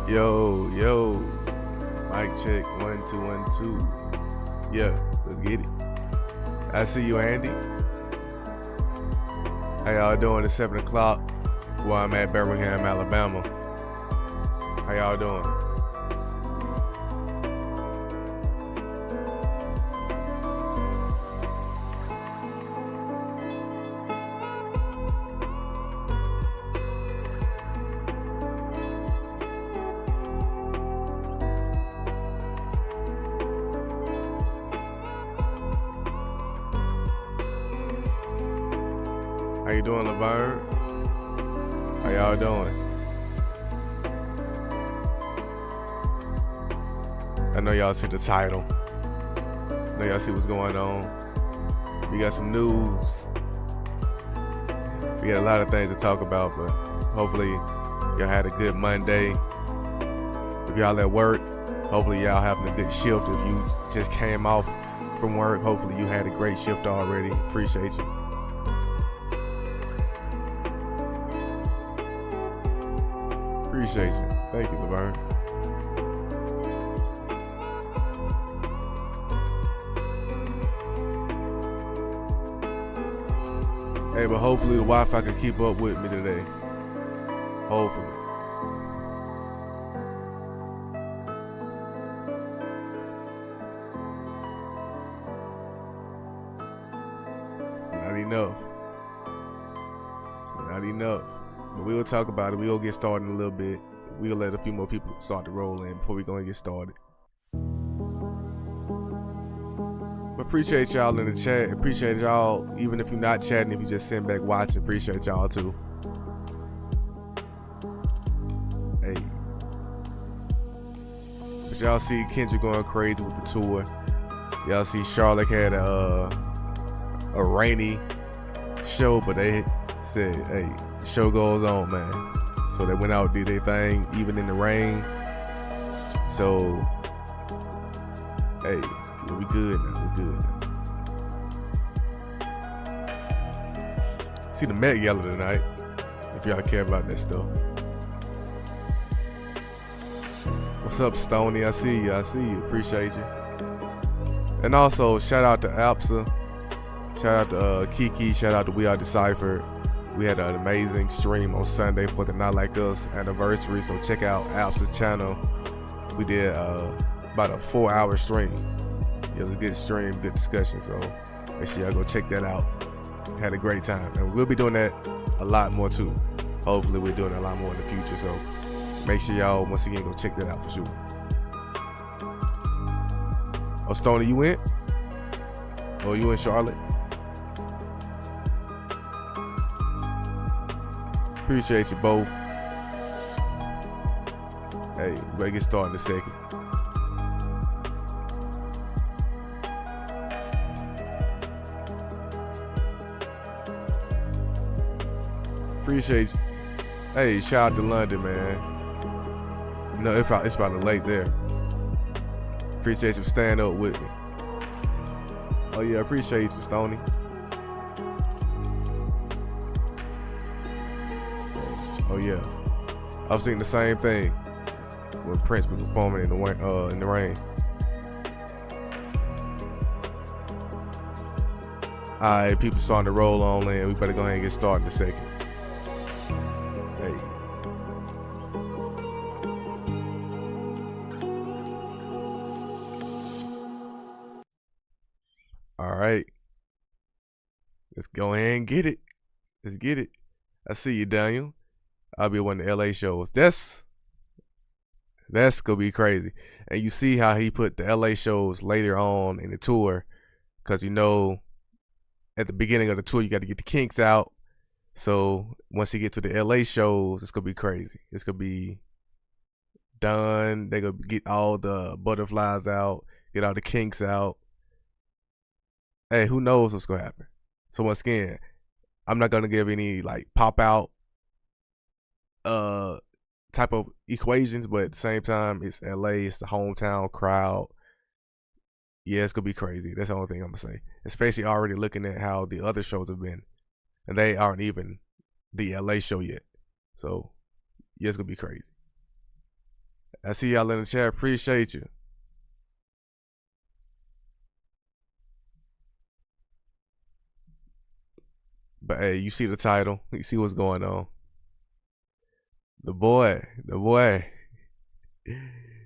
Yo, yo, mic check, 1 2 1 2. Yeah, let's get it. I see you, Andy. How y'all doing? It's 7 o'clock where I'm at Birmingham, Alabama. How y'all doing? How you doing, Laverne? How y'all doing? I know y'all see the title. I know y'all see what's going on. We got some news. We got a lot of things to talk about, but hopefully y'all had a good Monday. If y'all at work, hopefully y'all having a good shift. If you just came off from work, hopefully you had a great shift already. Appreciate you. Appreciate you. Thank you, Laverne. Hey, but hopefully the Wi-Fi can keep up with me today. Hopefully. It's not enough. It's not enough. But we'll talk about it. We'll get started in a little bit. We'll let a few more people start to roll in before we go and get started. But appreciate y'all in the chat. Appreciate y'all, even if you're not chatting, if you just sitting back watching, appreciate y'all too. Hey. But y'all see Kendrick going crazy with the tour. Y'all see Charlotte had a rainy show, but they said, hey, the show goes on, man. So they went out, did their thing, even in the rain. So, hey, yeah, we good now. We good now. See the Met Gala tonight, if y'all care about that stuff. What's up, Stoney? I see you. I see you. Appreciate you. And also, shout out to Apsa. Shout out to Kiki. Shout out to We Are Deciphered. We had an amazing stream on Sunday for the Not Like Us anniversary, so check out Alp's channel. We did about a 4-hour stream. It was a good stream, good discussion, so make sure y'all go check that out. Had a great time, and we'll be doing that a lot more too. Hopefully we're doing a lot more in the future, so make sure y'all once again go check that out for sure. Oh, Stoney, you went? Oh, you in Charlotte? Appreciate you both. Hey, we better get started in a second. Appreciate you. Hey, shout out to London, man. No, it's probably late there. Appreciate you staying up with me. Oh yeah, appreciate you, Stoney. Oh yeah, I was thinking the same thing when Prince was performing in the rain. Alright, people starting to roll on in. We better go ahead and get started in a second. Hey. Alright. Let's go ahead and get it. Let's get it. I see you, Daniel. I'll be at one of the LA shows. That's gonna be crazy. And you see how he put the LA shows later on in the tour, because you know at the beginning of the tour you got to get the kinks out. So once you get to the LA shows, it's gonna be crazy. It's gonna be done. They're gonna get all the butterflies out, get all the kinks out. Hey, who knows what's gonna happen? So once again, I'm not gonna give any like pop out type of equations, but at the same time, it's LA, it's the hometown crowd. Yeah, it's gonna be crazy. That's the only thing I'm gonna say. Especially already looking at how the other shows have been, and they aren't even the LA show yet. So yeah, it's gonna be crazy. I see y'all in the chat. Appreciate you. But hey, you see the title. You see what's going on. The boy,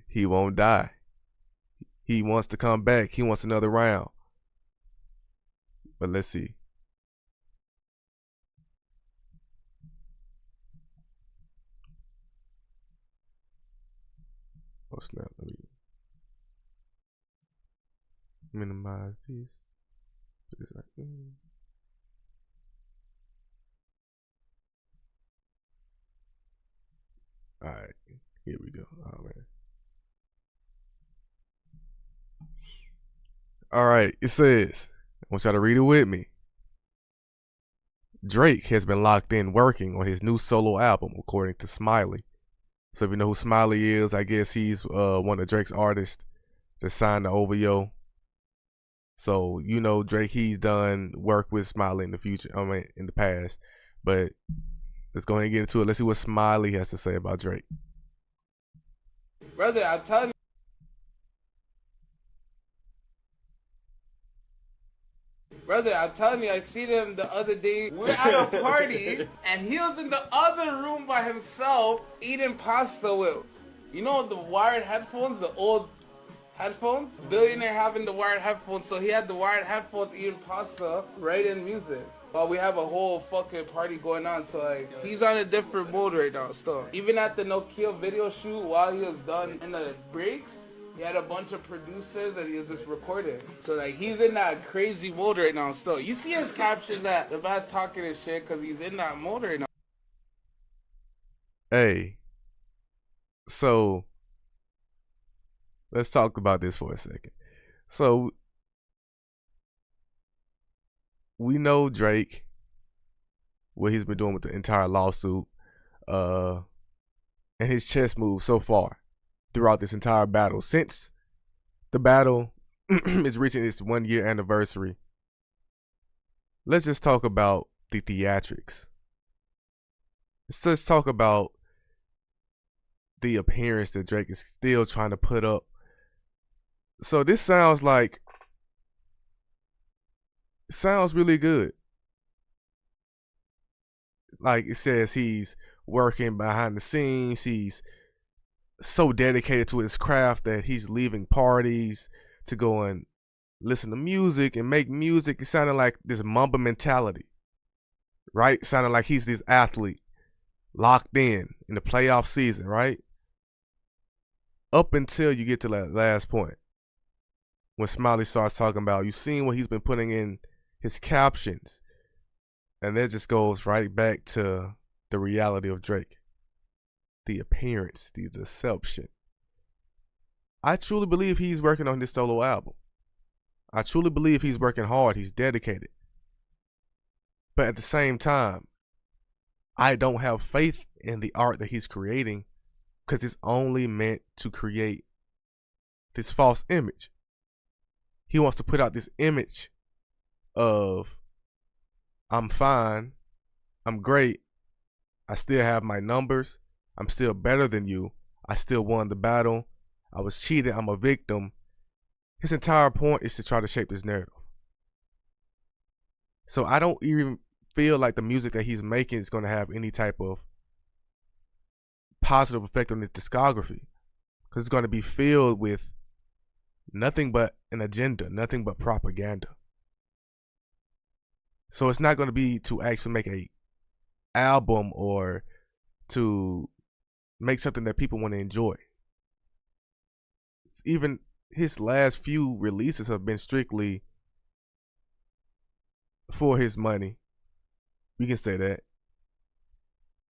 he won't die. He wants to come back. He wants another round. But let's see. Oh snap, let me minimize this. Put this right in. Alright, here we go. Oh man. Alright, it says, I want y'all to read it with me. Drake has been locked in working on his new solo album, according to Smiley. So if you know who Smiley is, I guess he's one of Drake's artists that signed to OVO. So you know Drake, he's done work with Smiley in the future. I mean, in the past. But let's go ahead and get into it. Let's see what Smiley has to say about Drake. Brother, I'm telling you. Brother, I'm telling you, I seen him the other day. We're at a party, and he was in the other room by himself eating pasta with, you know, the wired headphones, the old headphones? Billionaire having the wired headphones, so he had the wired headphones eating pasta, writing music. While we have a whole fucking party going on, so like, he's on a different mode right now still. Even at the Nokia video shoot, while he was done in the breaks, he had a bunch of producers that he was just recording. So like, he's in that crazy mode right now still. You see his caption that the man's talking his shit because he's in that mode right now. Hey, so let's talk about this for a second. So we know Drake, what he's been doing with the entire lawsuit, and his chess moves so far throughout this entire battle. Since the battle is reaching its 1 year anniversary, let's just talk about the theatrics. Let's just talk about the appearance that Drake is still trying to put up. So this sounds really good. Like it says, he's working behind the scenes. He's so dedicated to his craft that he's leaving parties to go and listen to music and make music. It sounded like this Mamba mentality, right? Sounded like he's this athlete locked in the playoff season, right? Up until you get to that last point when Smiley starts talking about, you seen what he's been putting in his captions, and that just goes right back to the reality of Drake. The appearance, the deception. I truly believe he's working on this solo album. I truly believe he's working hard. He's dedicated. But at the same time, I don't have faith in the art that he's creating because it's only meant to create this false image. He wants to put out this image of, I'm fine, I'm great, I still have my numbers, I'm still better than you, I still won the battle, I was cheated, I'm a victim. His entire point is to try to shape this narrative. So I don't even feel like the music that he's making is going to have any type of positive effect on his discography, because it's going to be filled with nothing but an agenda, nothing but propaganda. So it's not going to be to actually make a album or to make something that people want to enjoy. Even his last few releases have been strictly for his money. You can say that.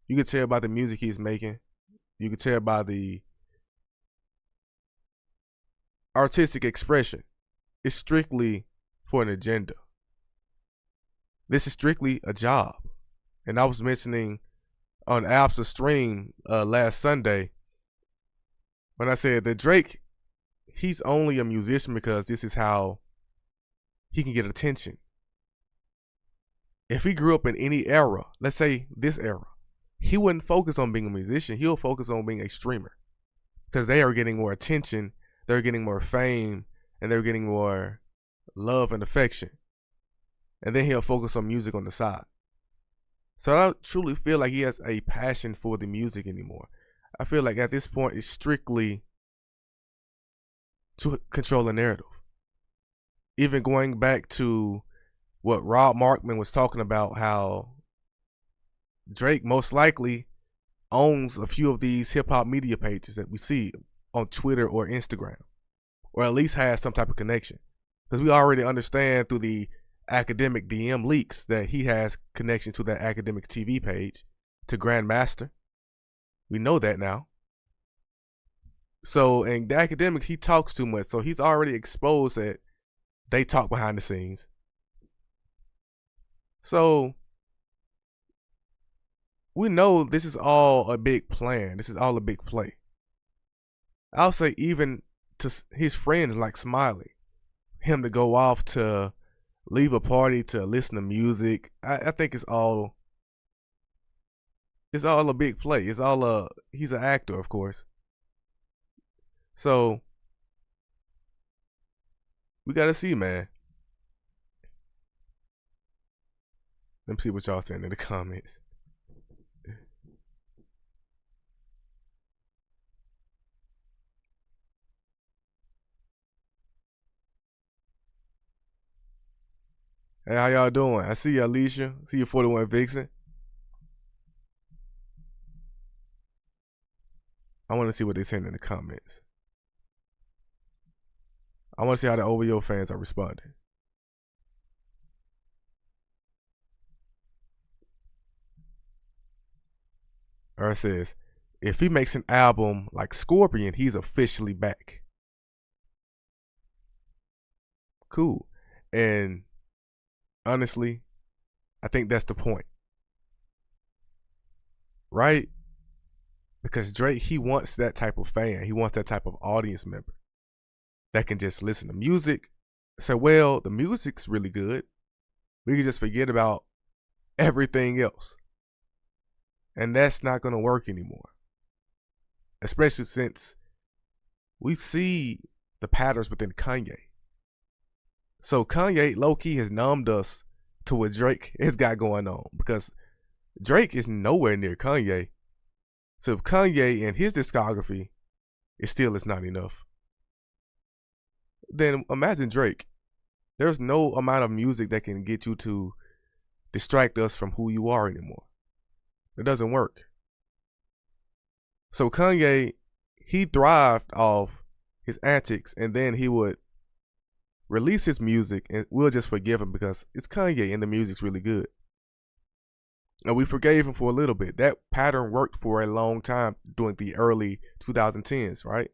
You can tell by the music he's making. You can tell by the artistic expression. It's strictly for an agenda. This is strictly a job. And I was mentioning on Apps stream last Sunday when I said that Drake, he's only a musician because this is how he can get attention. If he grew up in any era, let's say this era, he wouldn't focus on being a musician. He'll focus on being a streamer. because they are getting more attention, they're getting more fame, and they're getting more love and affection. And then he'll focus on music on the side. So I don't truly feel like he has a passion for the music anymore. I feel like at this point it's strictly to control the narrative. Even going back to what Rob Markman was talking about, how Drake most likely owns a few of these hip hop media pages that we see on Twitter or Instagram, or at least has some type of connection. Because we already understand through the academic DM leaks that he has connection to that academic TV page, to Grandmaster. We know that now. So in the academics, he talks too much. So he's already exposed that they talk behind the scenes. So we know this is all a big plan. This is all a big play. I'll say even to his friends like Smiley, him to go off to leave a party to listen to music. I think it's all a big play. He's an actor, of course. So we gotta see, man. Let me see what y'all saying in the comments. Hey, how y'all doing? I see you, Alicia. See you, 41 Vixen. I want to see what they're saying in the comments. I want to see how the OVO fans are responding. Or it says, if he makes an album like Scorpion, he's officially back. Cool. And honestly, I think that's the point. Right? Because Drake, he wants that type of fan. He wants that type of audience member that can just listen to music, say, well, the music's really good. We can just forget about everything else. And that's not going to work anymore. Especially since we see the patterns within Kanye. So Kanye, low-key, has numbed us to what Drake has got going on. Because Drake is nowhere near Kanye. So if Kanye and his discography is not enough, then imagine Drake. There's no amount of music that can get you to distract us from who you are anymore. It doesn't work. So Kanye, he thrived off his antics, and then he would release his music and we'll just forgive him because it's Kanye and the music's really good. And we forgave him for a little bit. That pattern worked for a long time during the early 2010s, right?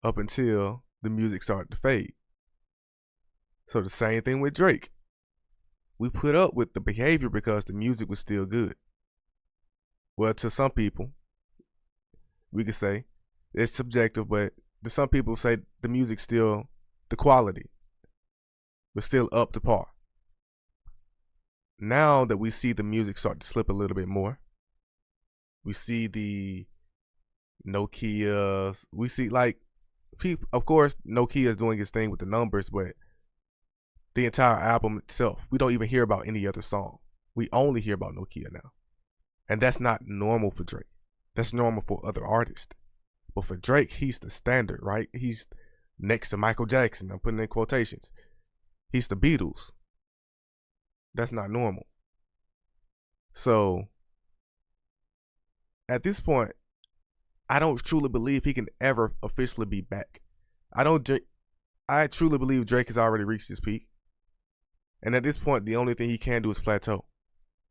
Up until the music started to fade. So the same thing with Drake. We put up with the behavior because the music was still good. Well, to some people, we could say it's subjective, but to some people say the music's still, the quality was still up to par. Now that we see the music start to slip a little bit more, we see the Nokias, we see like, of course, Nokia's doing his thing with the numbers, but the entire album itself, we don't even hear about any other song. We only hear about Nokia now. And that's not normal for Drake. That's normal for other artists. But for Drake, he's the standard, right? He's next to Michael Jackson. I'm putting in quotations. He's the Beatles. That's not normal. So at this point, I don't truly believe he can ever officially be back. I truly believe Drake has already reached his peak. And at this point, the only thing he can do is plateau.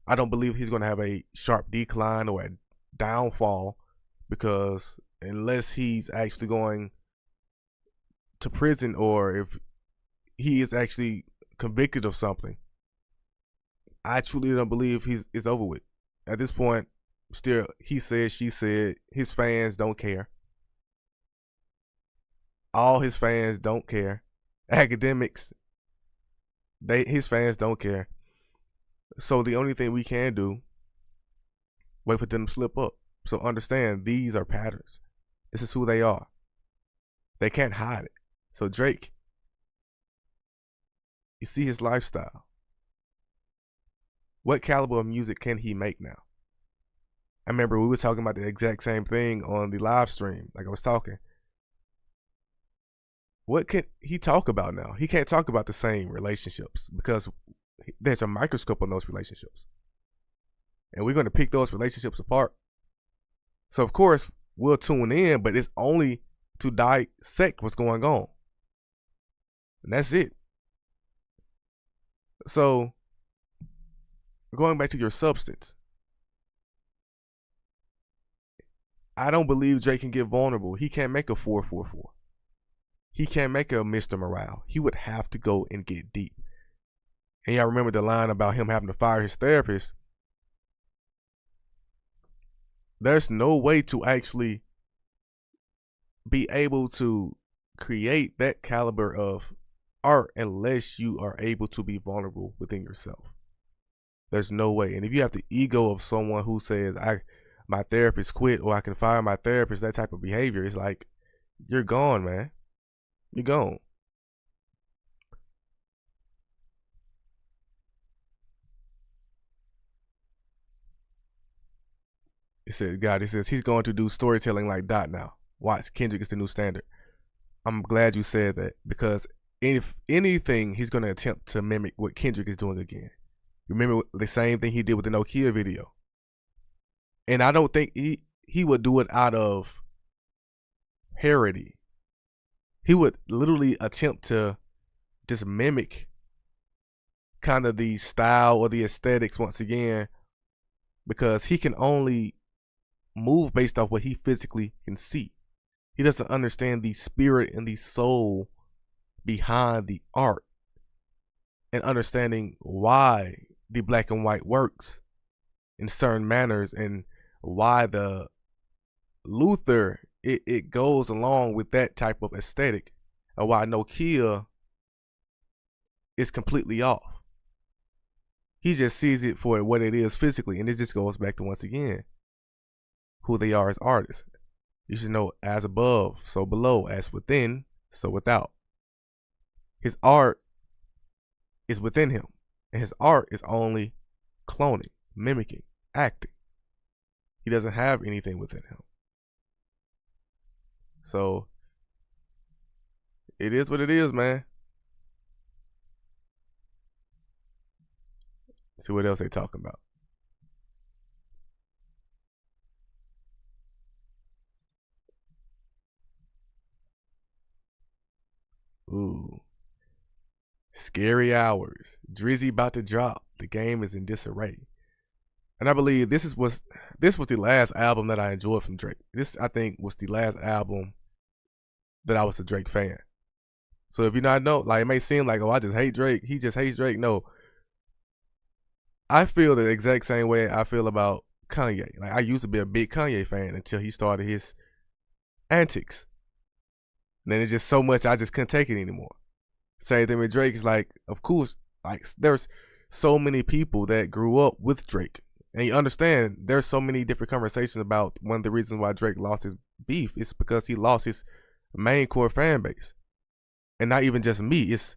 I don't believe he's going to have a sharp decline or a downfall, because unless he's actually going to prison or if he is actually convicted of something, I truly don't believe it's over with. At this point, still, he said, she said, his fans don't care. All his fans don't care. Academics, his fans don't care. So the only thing we can do, wait for them to slip up. So understand, these are patterns. This is who they are. They can't hide it. So Drake, you see his lifestyle. What caliber of music can he make now? I remember we were talking about the exact same thing on the live stream. Like I was talking. What can he talk about now? He can't talk about the same relationships because there's a microscope on those relationships. And we're going to pick those relationships apart. So, of course, we'll tune in, but it's only to dissect what's going on. And that's it. So, going back to your substance, I don't believe Drake can get vulnerable. He can't make a 444. He can't make a Mr. Morale. He would have to go and get deep. And y'all remember the line about him having to fire his therapist. There's no way to actually be able to create that caliber of art unless you are able to be vulnerable within yourself. There's no way. And if you have the ego of someone who says, my therapist quit, or I can fire my therapist, that type of behavior, it's like, you're gone, man. You're gone. It says he's going to do storytelling like Dot now. Watch, Kendrick is the new standard. I'm glad you said that, because if anything, he's going to attempt to mimic what Kendrick is doing again. Remember the same thing he did with the Nokia video. And I don't think he would do it out of parody. He would literally attempt to just mimic kind of the style or the aesthetics once again, because he can only move based off what he physically can see. He doesn't understand the spirit and the soul behind the art and understanding why the black and white works in certain manners and why the Luther it goes along with that type of aesthetic, and why Nokia is completely off. He just sees it for what it is physically, and it just goes back to, once again, who they are as artists. You should know, as above, so below, as within, so without. His art is within him, and his art is only cloning, mimicking, acting. He doesn't have anything within him. So, it is what it is, man. See what else they talking about. Ooh. Scary hours. Drizzy about to drop. The game is in disarray. And I believe this was the last album that I enjoyed from Drake. This, I think, was the last album that I was a Drake fan. So if you not know, like, it may seem like, oh, I just hate Drake. He just hates Drake. No. I feel the exact same way I feel about Kanye. Like, I used to be a big Kanye fan until he started his antics. And then it's just so much I just couldn't take it anymore. Same thing with Drake. Is like, of course, like, there's so many people that grew up with Drake. And you understand, there's so many different conversations about one of the reasons why Drake lost his beef is because he lost his main core fan base. And not even just me. It's,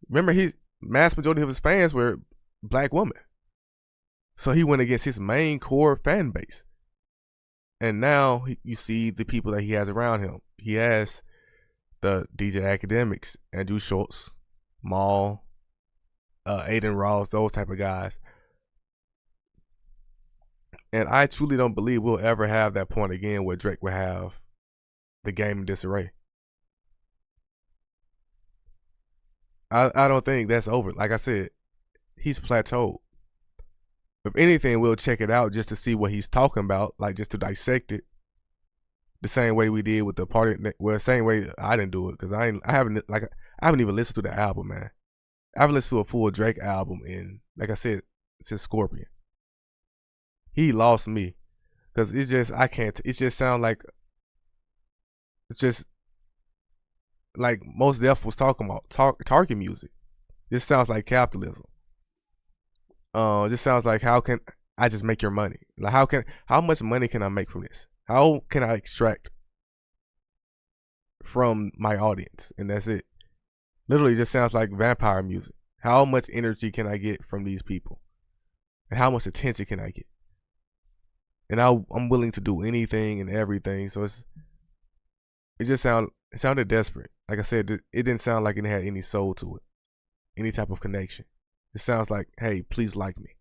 remember, his mass majority of his fans were black women. So he went against his main core fan base. And now you see the people that he has around him. He has the DJ Academics, Andrew Schultz, Maul, Aiden Ross, those type of guys. And I truly don't believe we'll ever have that point again where Drake will have the game in disarray. I don't think that's over. Like I said, he's plateaued. If anything, we'll check it out just to see what he's talking about, like just to dissect it. The same way we did with the party, well, same way I didn't do it, because I haven't even listened to the album, man. I haven't listened to a full Drake album in, like I said, since Scorpion. He lost me, because it just sounds like, it's just like Mos Def was talking about, target music. This sounds like capitalism. Just sounds like, how can I just make your money? Like, how much money can I make from this? How can I extract from my audience, and that's it. Literally just sounds like vampire music. How much energy can I get from these people? And how much attention can I get? And I'm willing to do anything and everything. So it sounded desperate. Like I said, it didn't sound like it had any soul to it, any type of connection. It sounds like, hey, please like me.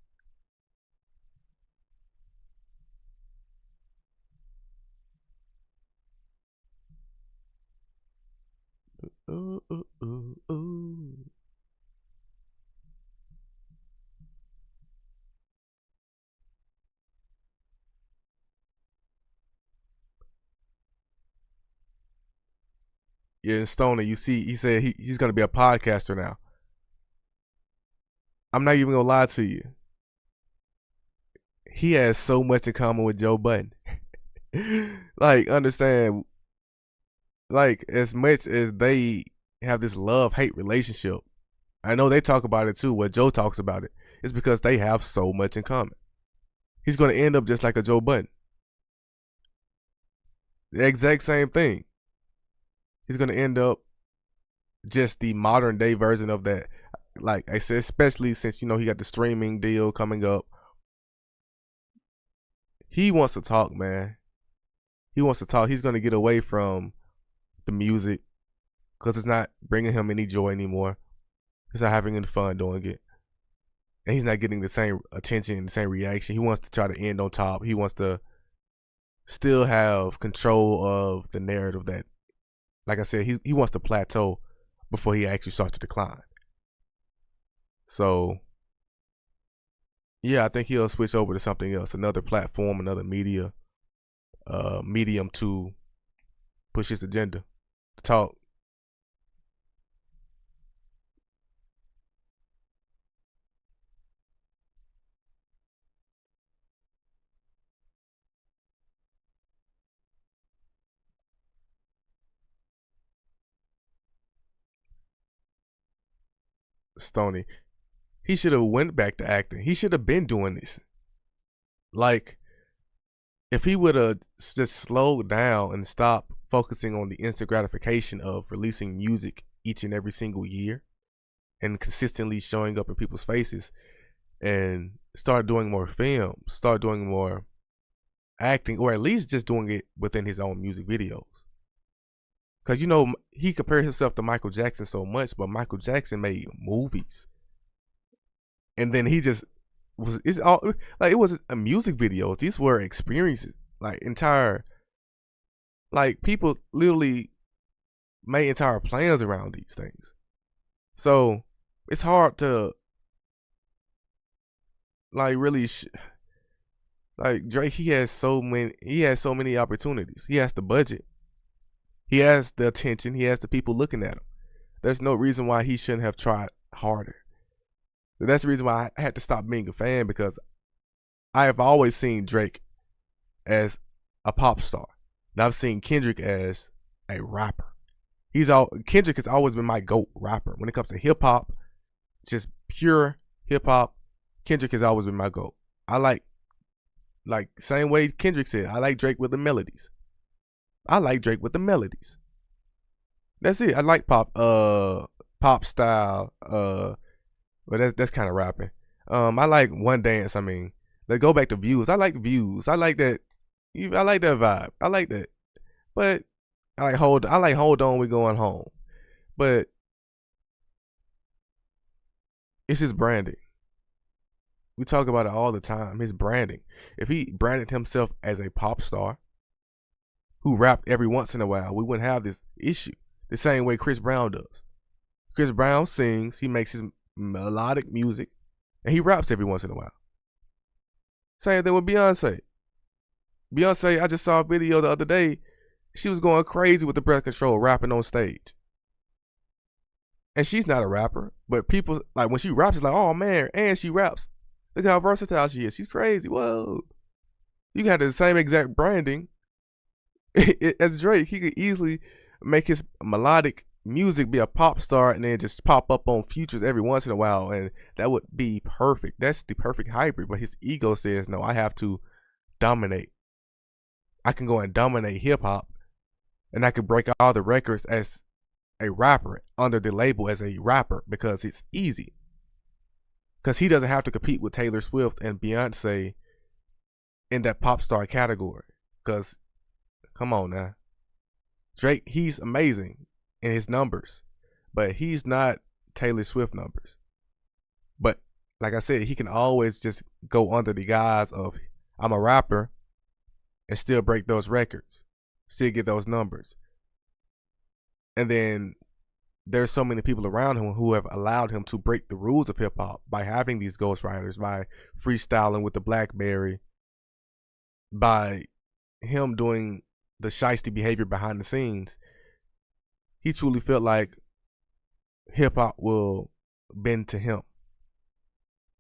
Ooh, ooh, ooh, ooh. Yeah, and Stoner, you see, he said he's gonna be a podcaster now. I'm not even gonna lie to you. He has so much in common with Joe Budden. Like, understand, like, as much as they have this love-hate relationship, I know they talk about it too, what Joe talks about it. It's because they have so much in common. He's gonna end up just like a Joe Budden. The exact same thing. He's gonna end up just the modern day version of that. Like I said, especially since he got the streaming deal coming up. He wants to talk, man. He wants to talk. He's gonna get away from the music because it's not bringing him any joy anymore. He's not having any fun doing it, and he's not getting the same attention, the same reaction. He wants to try to end on top. He wants to still have control of the narrative that, like I said, he wants to plateau before he actually starts to decline. So, yeah, I think he'll switch over to something else, another platform, another medium to push his agenda, to talk. Stoney, he should have went back to acting. He should have been doing this. Like, if he would have just slowed down and stopped focusing on the instant gratification of releasing music each and every single year and consistently showing up in people's faces, and start doing more films, start doing more acting, or at least just doing it within his own music videos. Because he compared himself to Michael Jackson so much, but Michael Jackson made movies, and then he just it's all like, it wasn't a music videos. These were experiences, like entire, like, people literally made entire plans around these things. So it's hard to like really like Drake. He has so many opportunities. He has the budget. He has the attention. He has the people looking at him. There's no reason why he shouldn't have tried harder. That's the reason why I had to stop being a fan, because I have always seen Drake as a pop star, and I've seen Kendrick as a rapper. Kendrick has always been my GOAT rapper when it comes to hip hop, just pure hip hop. Kendrick has always been my GOAT. I like same way Kendrick said, I like Drake with the melodies. I like Drake with the melodies. That's it. I like pop style. But that's kind of rapping. I like One Dance. I mean, let's go back to Views. I like Views. I like that. I like that vibe. I like that. But I like Hold On, We Going Home. But it's his branding. We talk about it all the time. His branding. If he branded himself as a pop star who rapped every once in a while, we wouldn't have this issue. The same way Chris Brown does. Chris Brown sings. He makes his melodic music, and he raps every once in a while. Same thing with Beyonce. I just saw a video the other day. She was going crazy with the breath control, rapping on stage. And she's not a rapper, but people, like, when she raps, it's like, oh man, and she raps. Look how versatile she is. She's crazy. Whoa. You got the same exact branding as Drake. He could easily make his melodic music be a pop star and then just pop up on features every once in a while, and that would be perfect. That's the perfect hybrid. But his ego says, no, I have to dominate. I can go and dominate hip hop and I could break all the records as a rapper under the label as a rapper because it's easy. Because he doesn't have to compete with Taylor Swift and Beyonce in that pop star category. Because, come on now. Drake, he's amazing in his numbers, but he's not Taylor Swift numbers. But like I said, he can always just go under the guise of I'm a rapper and still break those records, still get those numbers. And then there's so many people around him who have allowed him to break the rules of hip hop by having these ghostwriters, by freestyling with the BlackBerry, by him doing the shiesty behavior behind the scenes. He truly felt like hip hop will bend to him.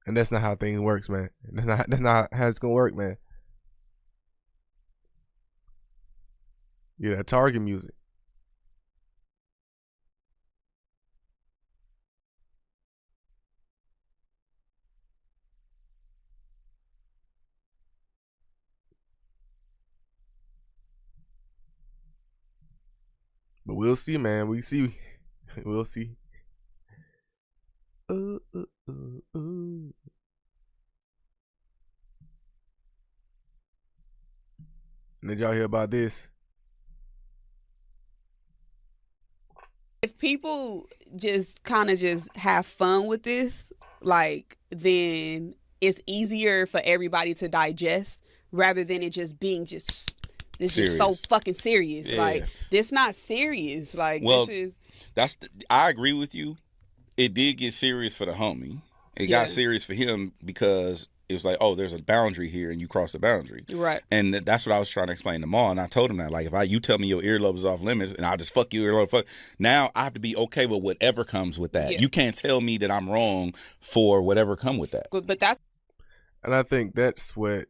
And that's not how things works, man. That's not how it's gonna work, man. Yeah, Target music. But we'll see, man. We'll see. We'll see. Did y'all hear about this? If people just kind of just have fun with this, like, then it's easier for everybody to digest rather than it just being just this is so fucking serious. Yeah. Like, this not serious. Like, well, this is. I agree with you. It did get serious for the homie. It got serious for him because it was like, oh, there's a boundary here and you cross the boundary. Right. And that's what I was trying to explain to Maul. And I told him that, like, if you tell me your earlobe is off limits and I'll just fuck you earlobe, now I have to be okay with whatever comes with that. Yeah. You can't tell me that I'm wrong for whatever come with that. But that's. And I think that's what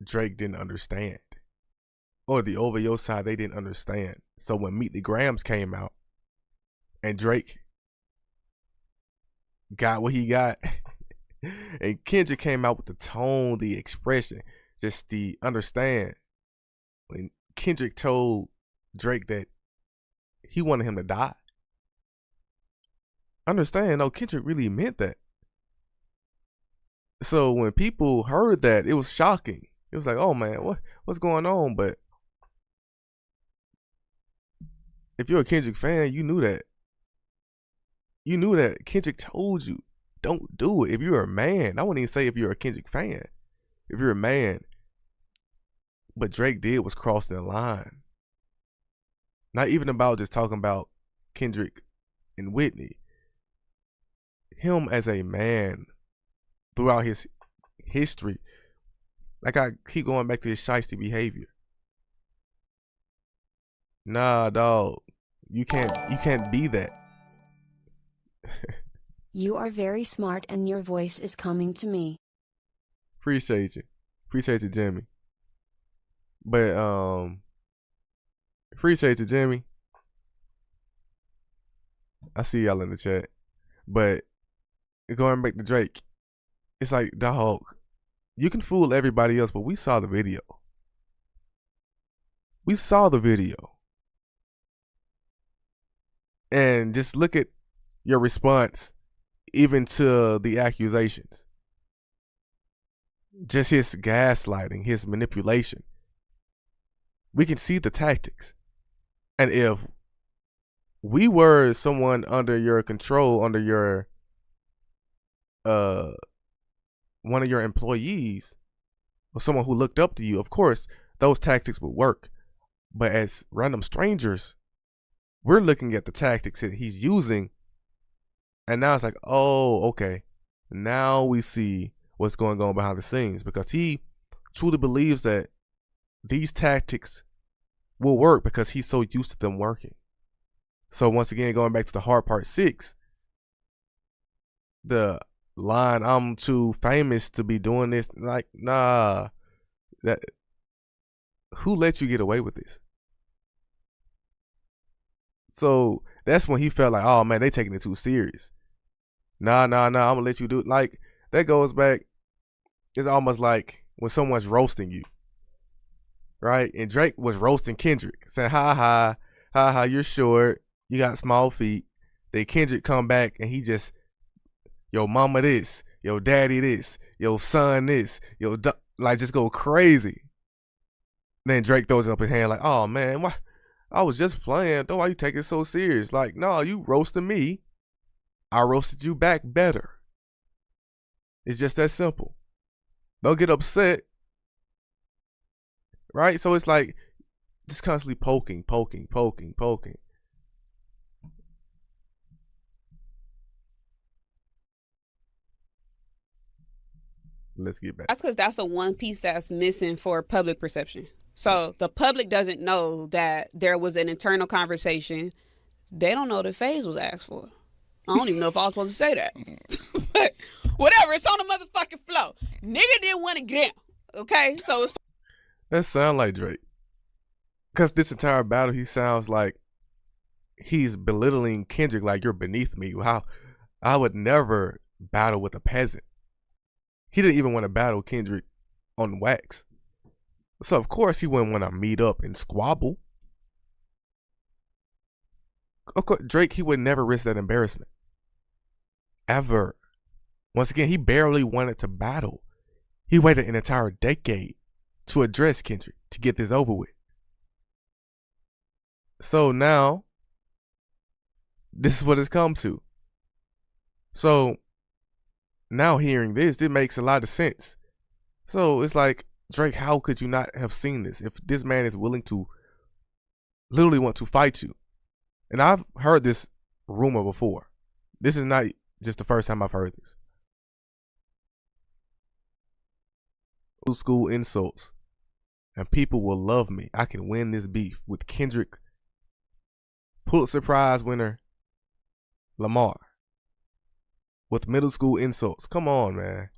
Drake didn't understand. Or the OVO side, they didn't understand. So when Meet the Grams came out and Drake got what he got, and Kendrick came out with the tone, the expression, just the understand. When Kendrick told Drake that he wanted him to die, understand, no, Kendrick really meant that. So when people heard that, it was shocking. It was like, oh man, what's going on? But if you're a Kendrick fan, you knew that. You knew that Kendrick told you, don't do it. If you're a man, I wouldn't even say if you're a Kendrick fan. If you're a man, what Drake did was crossing the line. Not even about just talking about Kendrick and Whitney. Him as a man throughout his history, like I keep going back to his shiesty behavior. Nah, dog, you can't be that. You are very smart and your voice is coming to me. Appreciate you, Jimmy. But appreciate you, Jimmy. I see y'all in the chat. But going back to Drake, it's like, dog, you can fool everybody else, but we saw the video. We saw the video. And just look at your response even to the accusations. Just his gaslighting, his manipulation. We can see the tactics. And if we were someone under your control, under your one of your employees, or someone who looked up to you, of course, those tactics would work. But as random strangers, we're looking at the tactics that he's using, and now it's like, oh, okay. Now we see what's going on behind the scenes, because he truly believes that these tactics will work because he's so used to them working. So once again, going back to the hard part 6, the line, I'm too famous to be doing this, like, nah, that, who let you get away with this? So that's when he felt like, oh man, they taking it too serious. Nah, I'm gonna let you do it. Like, that goes back, it's almost like when someone's roasting you. right? And Drake was roasting Kendrick, saying, ha ha, you're short, you got small feet. Then Kendrick come back and he just, yo mama this, yo daddy this, yo son this, like just go crazy. Then Drake throws up his hand like, oh man, why? I was just playing. Though, why you take it so serious? Like, no, you roasted me. I roasted you back better. It's just that simple. Don't get upset. Right? So it's like just constantly poking. Let's get back. That's because that's the one piece that's missing for public perception. So the public doesn't know that there was an internal conversation. They don't know that FaZe was asked for. I don't even know if I was supposed to say that. But whatever, it's on the motherfucking flow. Nigga didn't want to get down. Okay? So it's... That sound like Drake. Because this entire battle, he sounds like he's belittling Kendrick like you're beneath me. How I would never battle with a peasant. He didn't even want to battle Kendrick on wax. So, of course, he wouldn't want to meet up and squabble. Of course, Drake, he would never risk that embarrassment. Ever. Once again, he barely wanted to battle. He waited an entire decade to address Kendrick to get this over with. So now, this is what it's come to. So, now hearing this, it makes a lot of sense. So, it's like, Drake, how could you not have seen this if this man is willing to literally want to fight you? And I've heard this rumor before. This is not just the first time I've heard this. Old school insults. And people will love me. I can win this beef with Kendrick Pulitzer Prize winner Lamar. With middle school insults. Come on, man.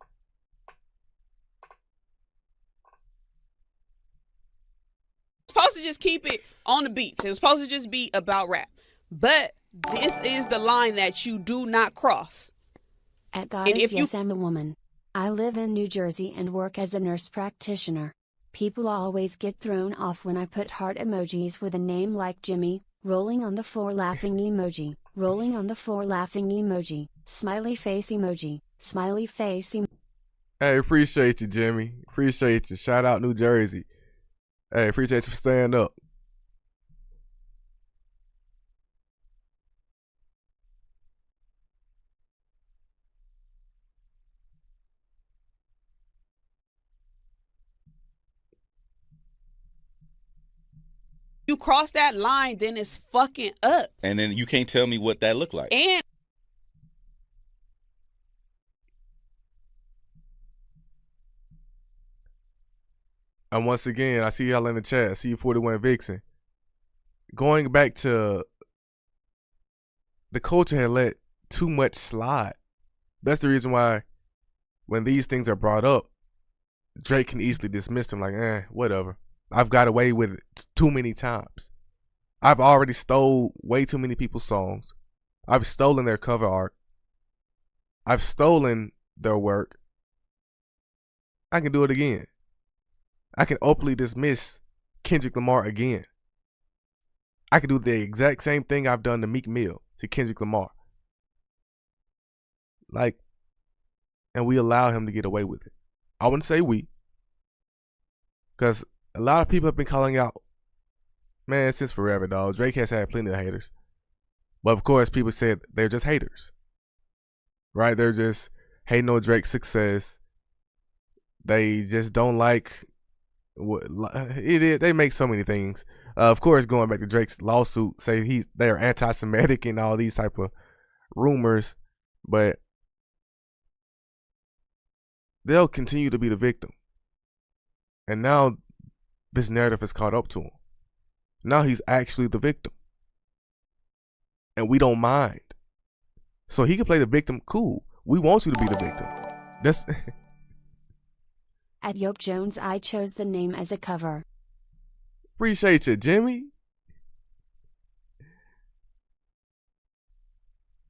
Supposed to just keep it on the beats. It was supposed to just be about rap. But this is the line that you do not cross. At Goddess, yes, I'm a woman. I live in New Jersey and work as a nurse practitioner. People always get thrown off when I put heart emojis with a name like Jimmy, rolling on the floor laughing emoji, rolling on the floor laughing emoji, smiley face emoji, smiley face emoji. Hey, appreciate you, Jimmy. Appreciate you. Shout out New Jersey. Hey, appreciate you for staying up. You cross that line, then it's fucking up. And then you can't tell me what that looked like. And once again, I see y'all in the chat. I see you 41 Vixen. Going back to the culture had let too much slide. That's the reason why when these things are brought up, Drake can easily dismiss them like, whatever. I've got away with it too many times. I've already stole way too many people's songs. I've stolen their cover art. I've stolen their work. I can do it again. I can openly dismiss Kendrick Lamar again. I can do the exact same thing I've done to Meek Mill, to Kendrick Lamar. Like, and we allow him to get away with it. I wouldn't say we, because a lot of people have been calling out, man, since forever, dog. Drake has had plenty of haters. But of course, people said they're just haters. Right? They're just hating on Drake's success. They just don't like what it is. They make so many things. Of course, going back to Drake's lawsuit, say they're anti-Semitic and all these type of rumors, but they'll continue to be the victim. And now this narrative has caught up to him. Now he's actually the victim. And we don't mind. So he can play the victim, cool. We want you to be the victim. That's At Yoke Jones, I chose the name as a cover. Appreciate you, Jimmy.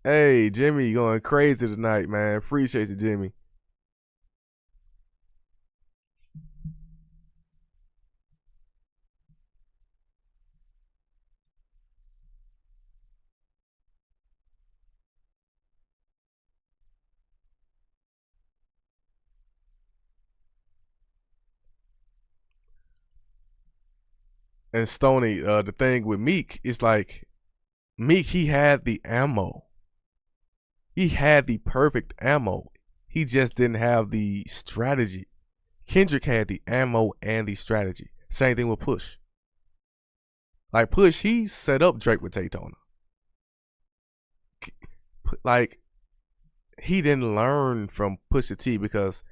Hey, Jimmy, going crazy tonight, man. Appreciate you, Jimmy. And Stoney, the thing with Meek is like Meek, he had the ammo. He had the perfect ammo. He just didn't have the strategy. Kendrick had the ammo and the strategy. Same thing with Push. Like Push, he set up Drake with Daytona. Like he didn't learn from Pusha T because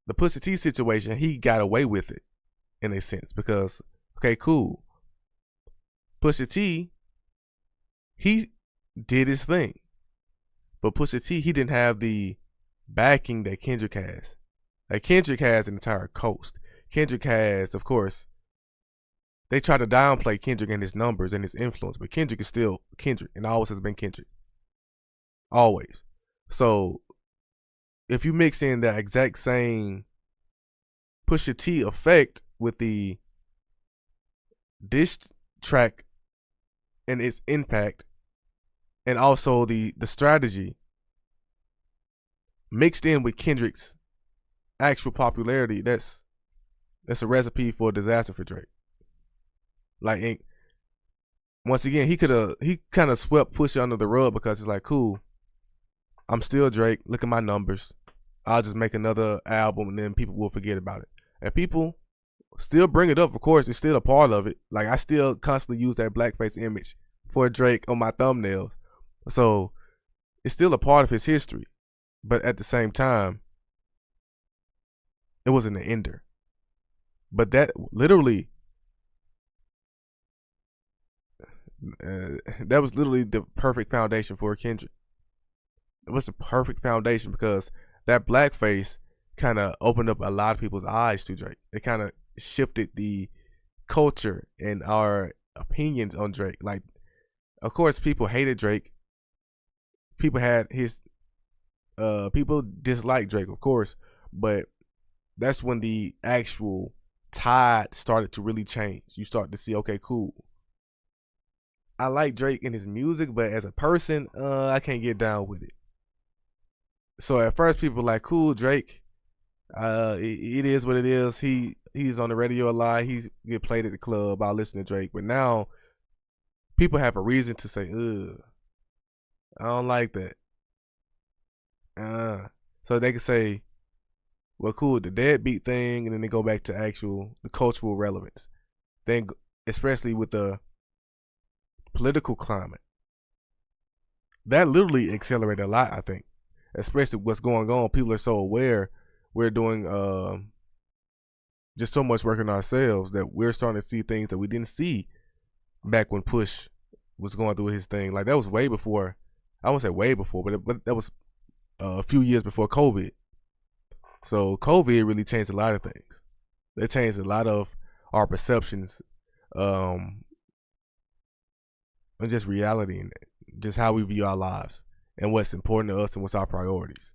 the Pusha T situation, he got away with it in a sense because, okay, cool. Pusha T, he did his thing. But Pusha T, he didn't have the backing that Kendrick has. Like Kendrick has an entire coast. Kendrick has, of course, they try to downplay Kendrick and his numbers and his influence, but Kendrick is still Kendrick and always has been Kendrick. Always. So if you mix in that exact same Pusha T effect with the diss track and its impact, and also the strategy mixed in with Kendrick's actual popularity, that's a recipe for a disaster for Drake. Like, once again, he kind of swept Pusha under the rug because it's like, cool, I'm still Drake. Look at my numbers. I'll just make another album and then people will forget about it. And people still bring it up, of course. It's still a part of it. Like, I still constantly use that blackface image for Drake on my thumbnails. So it's still a part of his history. But at the same time, it wasn't an ender. But that literally, that was literally the perfect foundation for Kendrick. It was the perfect foundation because that blackface kind of opened up a lot of people's eyes to Drake. It kind of shifted the culture and our opinions on Drake. Like, of course, people hated Drake. People had his, people disliked Drake, of course, but that's when the actual tide started to really change. You start to see, okay, cool, I like Drake and his music, but as a person, I can't get down with it. So at first, people were like, cool, Drake. It is what it is. He's on the radio a lot. He's get played at the club. I'll listen to Drake. But now, people have a reason to say, ugh, I don't like that. So they can say, well, cool, the deadbeat thing, and then they go back to the cultural relevance. Then, especially with the political climate, that literally accelerated a lot, I think. Especially what's going on. People are so aware. We're doing just so much work on ourselves that we're starting to see things that we didn't see back when Push was going through his thing. Like, that was way before. I won't say way before, but that was a few years before COVID. So COVID really changed a lot of things. It changed a lot of our perceptions, and just reality and just how we view our lives and what's important to us and what's our priorities.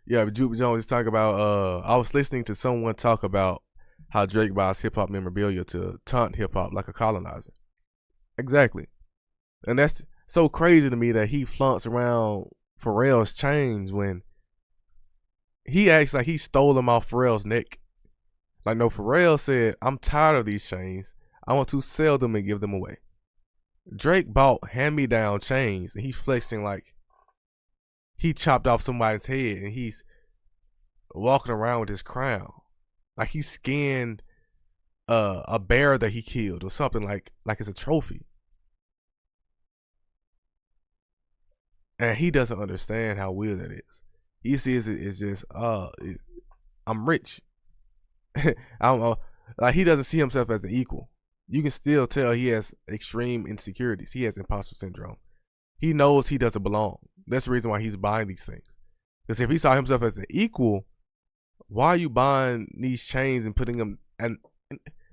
Yeah, but Jupe Jones talk about. I was listening to someone talk about how Drake buys hip hop memorabilia to taunt hip hop like a colonizer. Exactly, and that's so crazy to me that he flaunts around Pharrell's chains when he acts like he stole them off Pharrell's neck. Like, no, Pharrell said, "I'm tired of these chains. I want to sell them and give them away." Drake bought hand-me-down chains and he's flexing like he chopped off somebody's head and he's walking around with his crown. Like he skinned a bear that he killed or something like it's a trophy. And he doesn't understand how weird that is. He sees it as just, I'm rich. I don't know. Like, he doesn't see himself as an equal. You can still tell he has extreme insecurities. He has imposter syndrome. He knows he doesn't belong. That's the reason why he's buying these things. Because if he saw himself as an equal, why are you buying these chains and putting them? And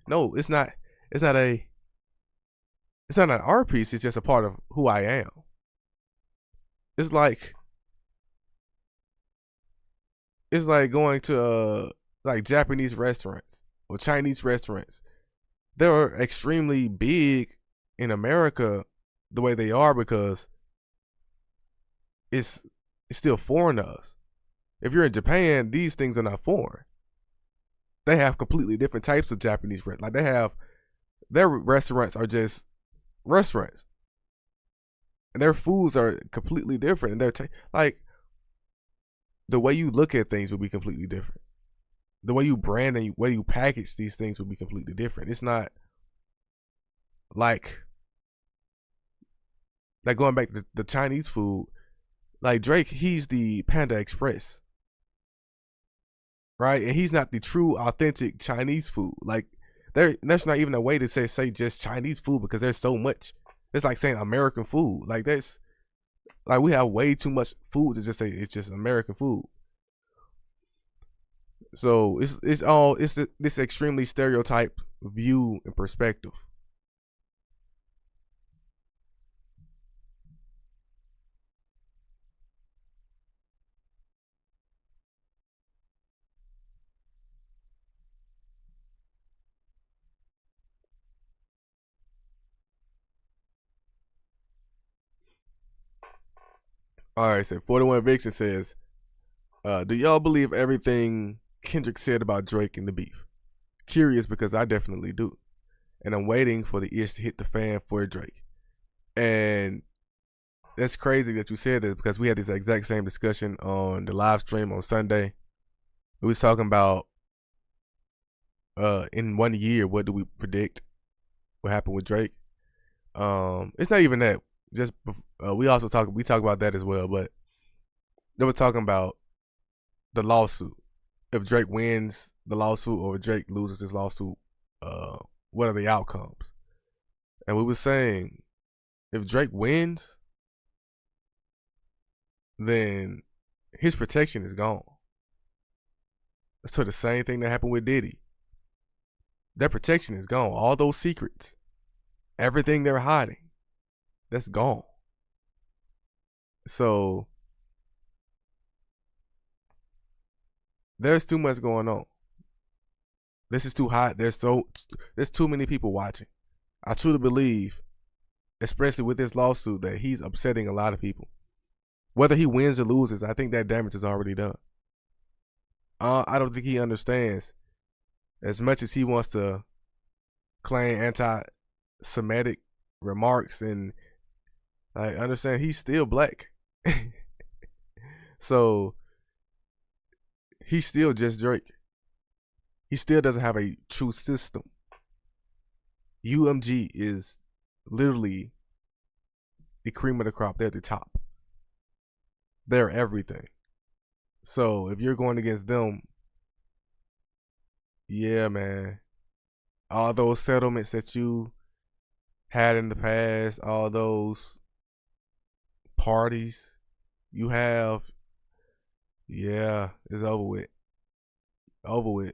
no, it's not an art piece. It's just a part of who I am. It's like going to like Japanese restaurants or Chinese restaurants. They're extremely big in America the way they are because it's still foreign to us. If you're in Japan, these things are not foreign. They have completely different types of Japanese restaurants. Like they have their restaurants are just restaurants, and their foods are completely different. And they're like the way you look at things will be completely different. The way you brand and the way you package these things will be completely different. It's not like going back to the Chinese food. Like Drake, he's the Panda Express, right? And he's not the true, authentic Chinese food. Like that's not even a way to say just Chinese food, because there's so much. It's like saying American food. Like that's like we have way too much food to just say it's just American food. So it's this extremely stereotyped view and perspective. All right, so 41 Vixen says, do y'all believe everything Kendrick said about Drake and the beef? Curious because I definitely do. And I'm waiting for the ish to hit the fan for Drake. And that's crazy that you said this, because we had this exact same discussion on the live stream on Sunday. We was talking about in 1 year, what do we predict what happened with Drake? It's not even that. Just we talk about that as well, but they were talking about the lawsuit. If Drake wins the lawsuit or if Drake loses this lawsuit, what are the outcomes? And we were saying, if Drake wins, then his protection is gone. So the same thing that happened with Diddy. That protection is gone. All those secrets, everything they're hiding, that's gone. So there's too much going on. This is too hot. There's too many people watching. I truly believe, especially with this lawsuit, that he's upsetting a lot of people. Whether he wins or loses, I think that damage is already done. I don't think he understands, as much as he wants to claim anti-Semitic remarks, and I understand he's still black. So he's still just Drake. He still doesn't have a true system. UMG is literally the cream of the crop. They're at the top. They're everything. So if you're going against them, yeah, man, all those settlements that you had in the past, all those parties you have, yeah, it's over with. Over with.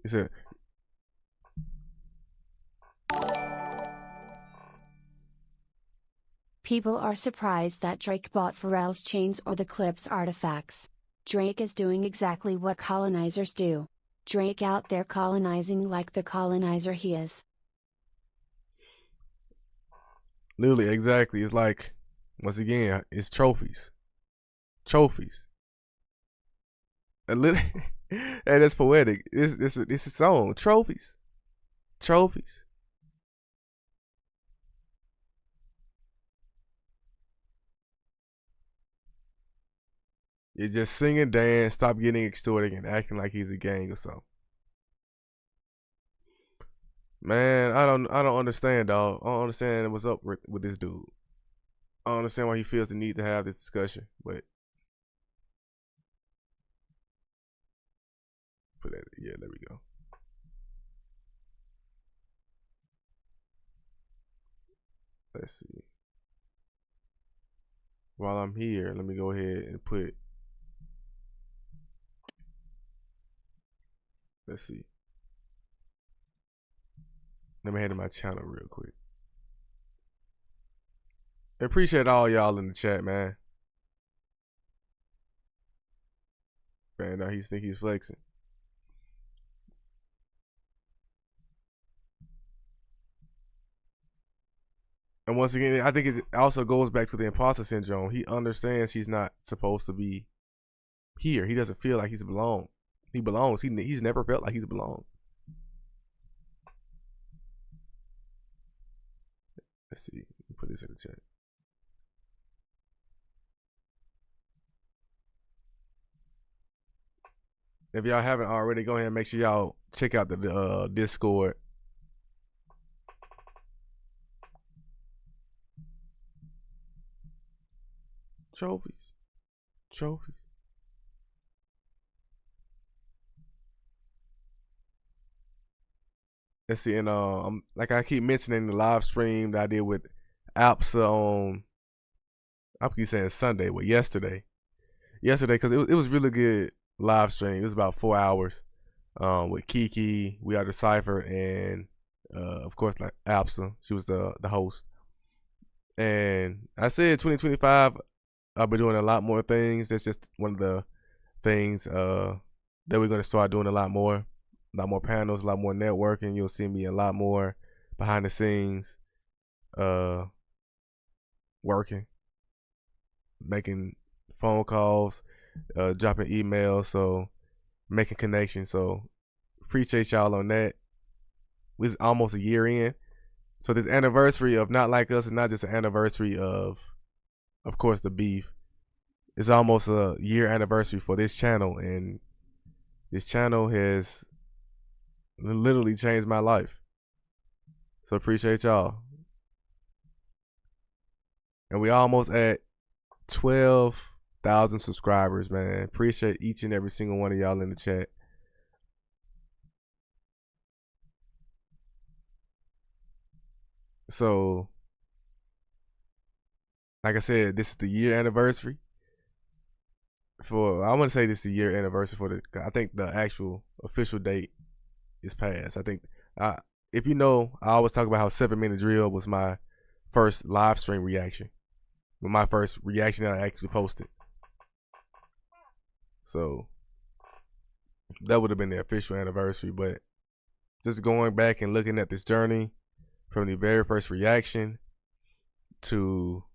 He said, people are surprised that Drake bought Pharrell's chains or the Clips artifacts. Drake is doing exactly what colonizers do. Drake out there colonizing like the colonizer he is. literally, exactly. It's like, once again, it's trophies. Trophies. And that's poetic. It's a song. Trophies. Trophies. You're just singing, dance, stop getting extorted and acting like he's a gang or something. Man, I don't understand, dog. I don't understand what's up with this dude. I don't understand why he feels the need to have this discussion, but put that, yeah, there we go. Let's see. While I'm here, let me go ahead and put, let's see. Let me head to my channel real quick. I appreciate all y'all in the chat, man. Man, now he think he's flexing. And once again, I think it also goes back to the imposter syndrome. He understands he's not supposed to be here. He doesn't feel like he belongs. He's never felt like he's belonged. Let's see. Put this in the chat. If y'all haven't already, go ahead and make sure y'all check out the Discord. Trophies. Let's see, and like I keep mentioning the live stream that I did with Apsa on, I keep saying Sunday, but yesterday, because it was really good live stream. It was about 4 hours with Kiki, We Are Deciphered, and of course like Apsa. She was the host. And I said 2025, I'll be doing a lot more things. That's just one of the things that we're going to start doing a lot more panels, a lot more networking. You'll see me a lot more behind the scenes, working, making phone calls, dropping emails, so making connections. So appreciate y'all on that. It's almost a year in, so this anniversary of Not Like Us is not just an anniversary of course, the beef. It's almost a year anniversary for this channel, and this channel has literally changed my life. So appreciate y'all. And we almost at 12,000 subscribers, man. Appreciate each and every single one of y'all in the chat. So, like I said, this is the year anniversary. I want to say this is the year anniversary I think the actual official date is past. I think, if you know, I always talk about how 7 Minute Drill was my first live stream reaction. My first reaction that I actually posted. So that would have been the official anniversary. But just going back and looking at this journey from the very first reaction to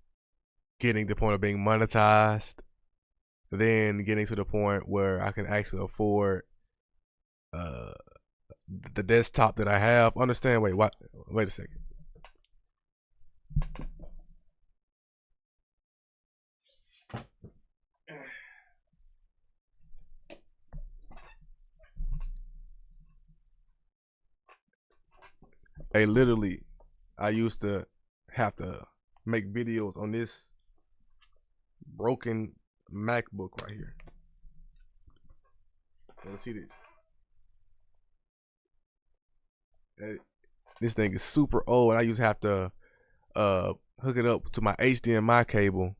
getting to the point of being monetized, then getting to the point where I can actually afford the desktop that I have. Understand? Wait a second. Hey, literally, I used to have to make videos on this broken MacBook right here. Let's see this. Hey, this thing is super old, and I used to have to hook it up to my HDMI cable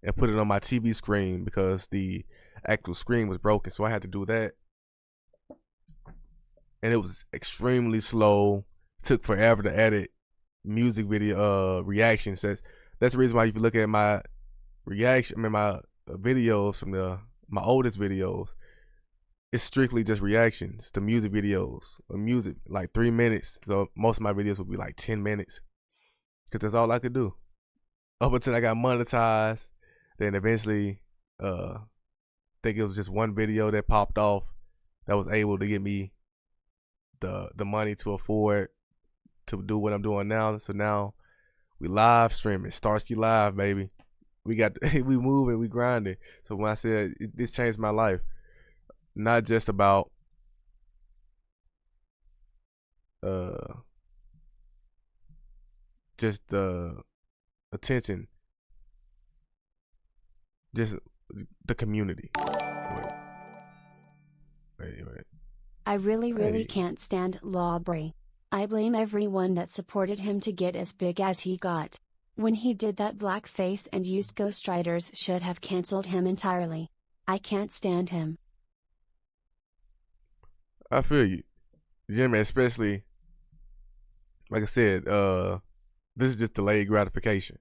and put it on my TV screen because the actual screen was broken. So I had to do that, and it was extremely slow. Took forever to edit music video reactions. That's the reason why if you look at my reaction, my videos from my oldest videos, it's strictly just reactions to music videos or music, like 3 minutes. So most of my videos would be like 10 minutes because that's all I could do up until I got monetized. Then eventually, I think it was just one video that popped off that was able to get me the money to afford to do what I'm doing now. So now we live streaming, Starsky Live, baby. We moving, we grinding. So when I said this changed my life, not just about just the attention, just the community. Wait. I really can't stand Lawbry. I blame everyone that supported him to get as big as he got. When he did that blackface and used ghostwriters should have cancelled him entirely. I can't stand him. I feel you, Jimmy, especially, like I said, this is just delayed gratification.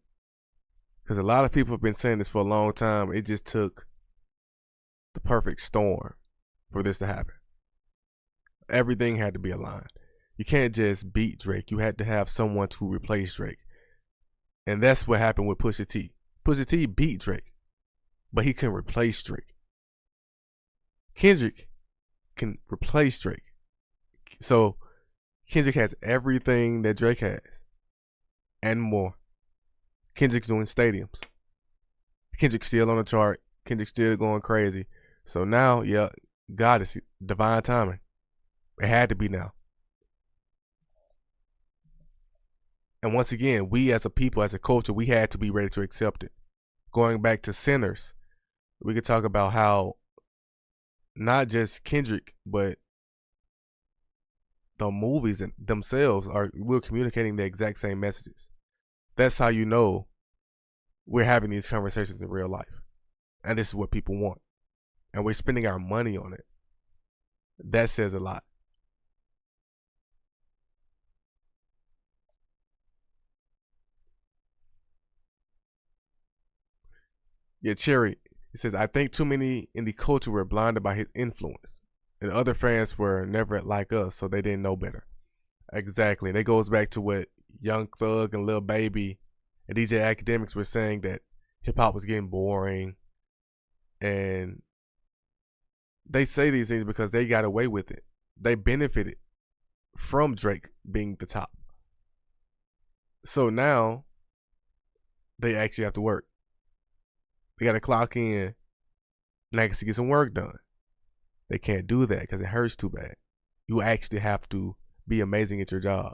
Because a lot of people have been saying this for a long time. It just took the perfect storm for this to happen. Everything had to be aligned. You can't just beat Drake. You had to have someone to replace Drake. And that's what happened with Pusha T. Pusha T beat Drake, but he couldn't replace Drake. Kendrick can replace Drake. So Kendrick has everything that Drake has and more. Kendrick's doing stadiums. Kendrick's still on the chart. Kendrick's still going crazy. So now, yeah, God is divine timing. It had to be now. And once again, we as a people, as a culture, we had to be ready to accept it. Going back to Sinners, we could talk about how not just Kendrick, but the movies themselves we're communicating the exact same messages. That's how you know we're having these conversations in real life. And this is what people want. And we're spending our money on it. That says a lot. Yeah, Cherry, he says, I think too many in the culture were blinded by his influence. And other fans were never like us, so they didn't know better. Exactly. That goes back to what Young Thug and Lil Baby and DJ Academics were saying, that hip-hop was getting boring. And they say these things because they got away with it. They benefited from Drake being the top. So now they actually have to work. They got to clock in and actually get some work done. They can't do that because it hurts too bad. You actually have to be amazing at your job.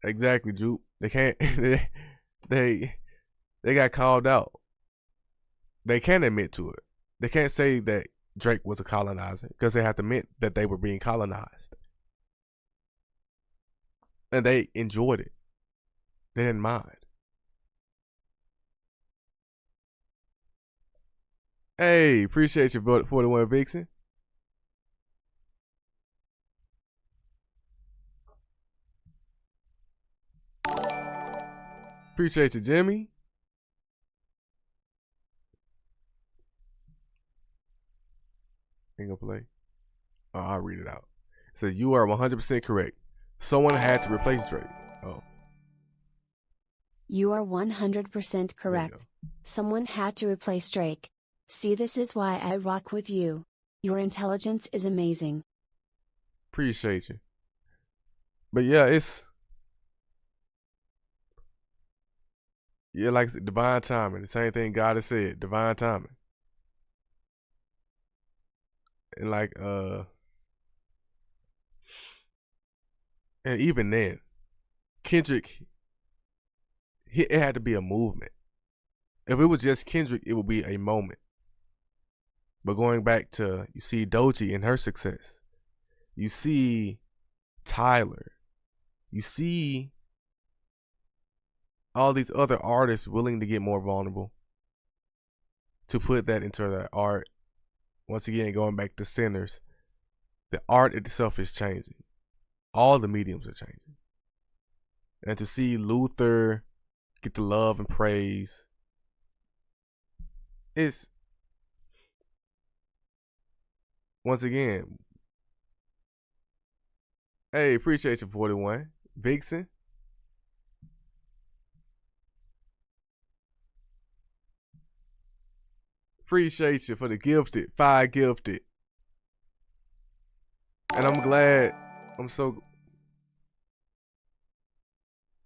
Exactly, Jupe. They can't. They got called out. They can't admit to it. They can't say that Drake was a colonizer because they have to admit that they were being colonized. And they enjoyed it. They didn't mind. Hey, appreciate you, 41 Vixen. Appreciate you, Jimmy. Ain't gonna play. Oh, I'll read it out. It says, you are 100% correct. Someone had to replace Drake. Oh. You are 100% correct. Someone had to replace Drake. See, this is why I rock with you. Your intelligence is amazing. Appreciate you. But yeah, like I said, divine timing. The same thing God has said, divine timing. And like, and even then, Kendrick, it had to be a movement. If it was just Kendrick, it would be a moment. But going back to, you see Doechii and her success. You see Tyler. You see all these other artists willing to get more vulnerable, to put that into their art. Once again, going back to Sinners, the art itself is changing. All the mediums are changing. And to see Luther get the love and praise, it's, once again, hey, appreciate you, 41. Vixen. Appreciate you for the gifted, 5 gifted. And I'm glad, oh,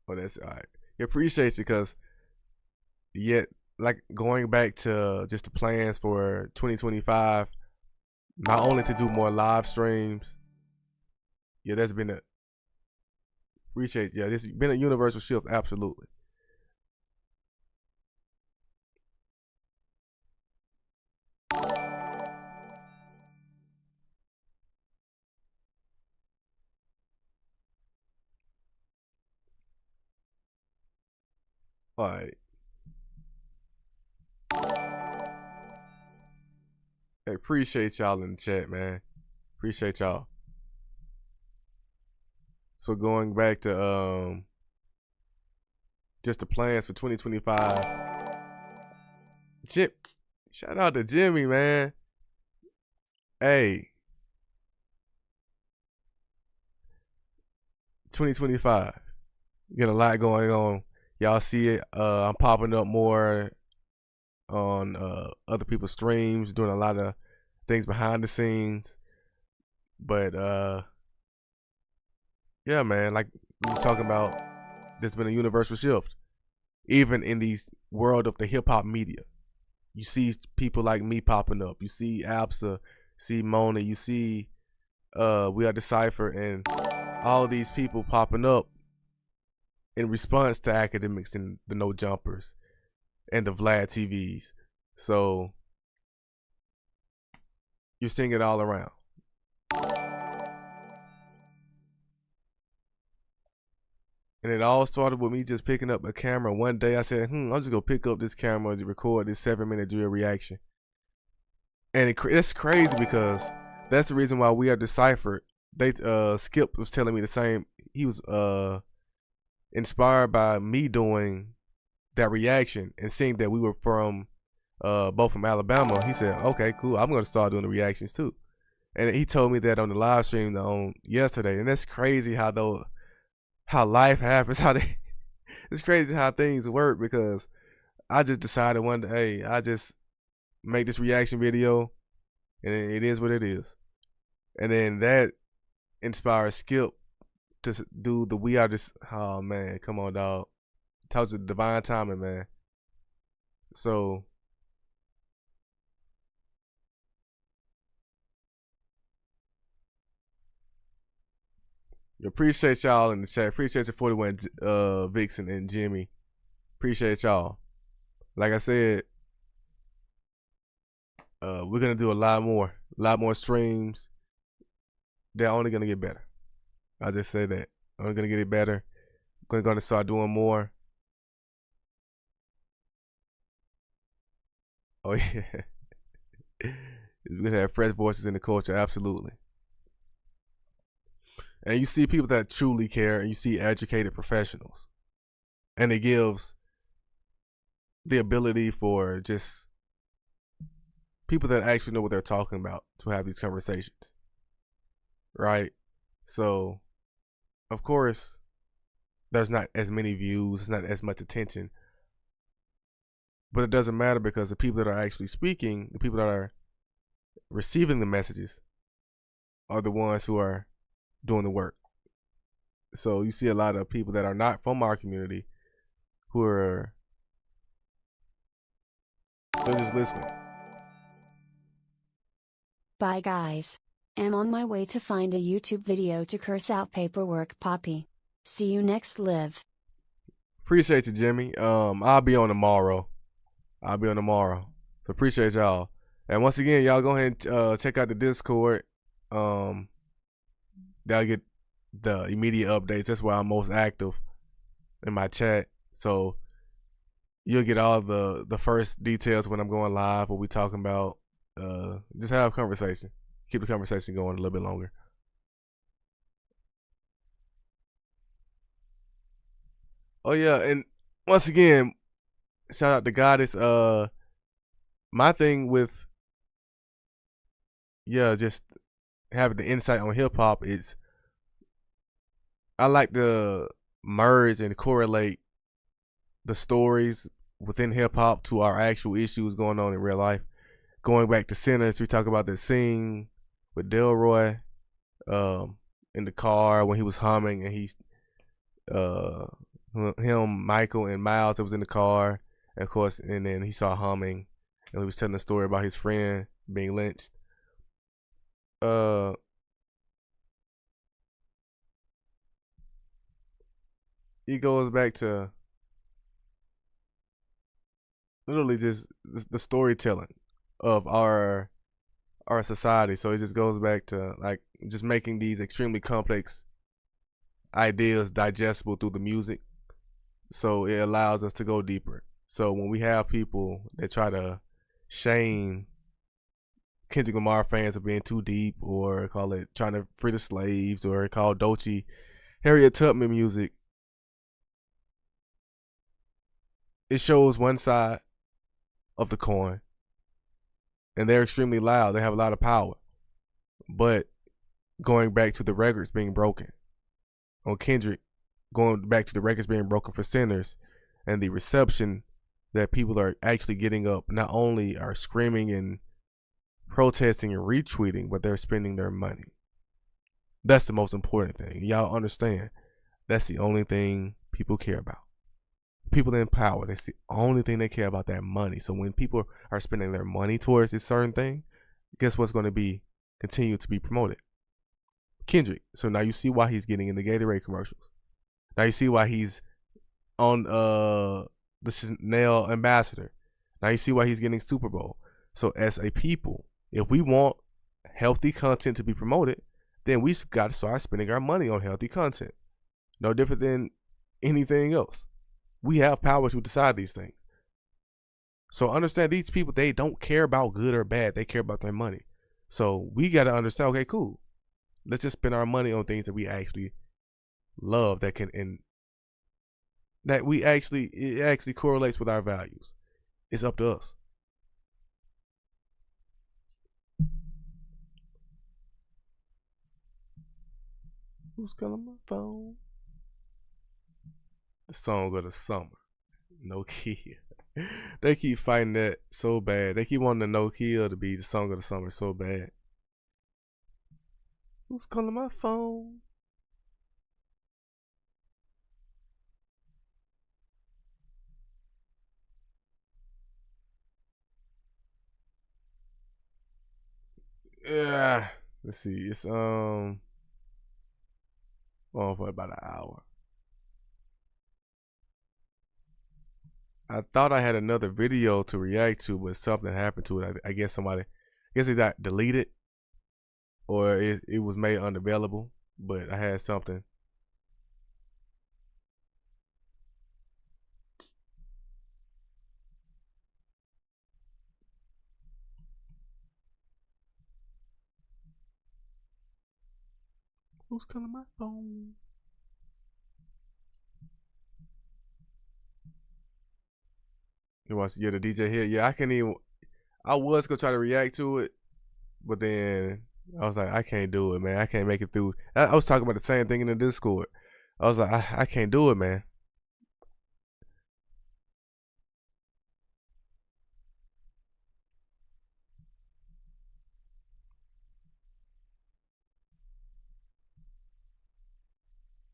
that's all right. Appreciate you, because yet, like, going back to just the plans for 2025, not only to do more live streams, yeah, that's been appreciate, yeah, this has been a universal shift, absolutely. All right. Hey, appreciate y'all in the chat, man. Appreciate y'all. So going back to just the plans for 2025. Shout out to Jimmy, man. Hey. 2025. Got a lot going on. Y'all see it. I'm popping up more on other people's streams, doing a lot of things behind the scenes. But yeah, man, like we was talking about, there's been a universal shift. Even in the world of the hip hop media. You see people like me popping up. You see Absa, see Mona, you see We Are Decipher, and all these people popping up in response to academics and the No Jumpers and the Vlad TVs. So you're seeing it all around. And it all started with me just picking up a camera. One day I said, I'm just going to pick up this camera to record this 7-minute drill reaction. And it's crazy because that's the reason why We Are Deciphered. Skip was telling me the same. He was inspired by me doing that reaction and seeing that we were both from Alabama. He said, okay, cool. I'm going to start doing the reactions too. And he told me that on the live stream on yesterday. And that's crazy how life happens, it's crazy how things work, because I just decided one day, hey, I just make this reaction video and it is what it is. And then that inspired Skip to do the We Are This. Oh man, come on, dog. Talks to divine timing, man. So appreciate y'all in the chat. Appreciate the 41 Vixen and Jimmy. Appreciate y'all. Like I said, we're gonna do a lot more streams. They're only gonna get better. I just say that. Only gonna get it better. Gonna start doing more. Oh yeah. We're gonna have fresh voices in the culture, absolutely. And you see people that truly care, and you see educated professionals. And it gives the ability for just people that actually know what they're talking about to have these conversations. Right? So, of course, there's not as many views, it's not as much attention. But it doesn't matter, because the people that are actually speaking, the people that are receiving the messages, are the ones who are doing the work. So you see a lot of people that are not from our community who are, they're just listening. Bye guys. I'm on my way to find a YouTube video to curse out paperwork Poppy. See you next live. Appreciate you, Jimmy. I'll be on tomorrow. So appreciate y'all. And once again, y'all go ahead and check out the Discord. That'll get the immediate updates. That's where I'm most active in my chat. So you'll get all the first details when I'm going live, what we talking about. Just have a conversation. Keep the conversation going a little bit longer. Oh yeah, and once again, shout out to Goddess. My thing with just having the insight on hip hop is I like to merge and correlate the stories within hip hop to our actual issues going on in real life. Going back to Sinners, we talk about the scene with Delroy in the car when he was humming, and he's him, Michael, and Miles that was in the car, and of course, and then he saw humming, and he was telling a story about his friend being lynched. He goes back to literally just the storytelling of our society. So it just goes back to like just making these extremely complex ideas digestible through the music. So it allows us to go deeper. So when we have people that try to shame Kendrick Lamar fans of being too deep, or call it trying to free the slaves, or call Dolce Harriet Tubman music, it shows one side of the coin, and they're extremely loud. They have a lot of power. But going back to the records being broken, on Kendrick, going back to the records being broken for sinners, and the reception that people are actually getting up, not only are screaming and protesting and retweeting, but they're spending their money. That's the most important thing. Y'all understand? That's the only thing people care about. People in power, that's the only thing they care about, that money. So when people are spending their money towards this certain thing, guess what's going to be continue to be promoted? Kendrick. So now you see why he's getting in the Gatorade commercials. Now you see why he's on the Chanel ambassador. Now you see why he's getting Super Bowl. So as a people, if we want healthy content to be promoted, then we got to start spending our money on healthy content. No different than anything else. We have power to decide these things. So understand, these people, they don't care about good or bad. They care about their money. So we got to understand, okay, cool. Let's just spend our money on things that we actually love, that can, and that it actually correlates with our values. It's up to us. Who's calling my phone? The song of the summer. Nokia. They keep fighting that so bad. They keep wanting the Nokia to be the song of the summer so bad. Who's calling my phone? Yeah. Let's see. It's on for about an hour. I thought I had another video to react to, but something happened to it. I guess it got deleted, or it was made unavailable. But I had something. Who's calling my phone? You watch? Yeah, the DJ here. Yeah, I can't even. I was gonna try to react to it, but then I was like, I can't do it, man. I can't make it through. I was talking about the same thing in the Discord. I was like, I can't do it, man.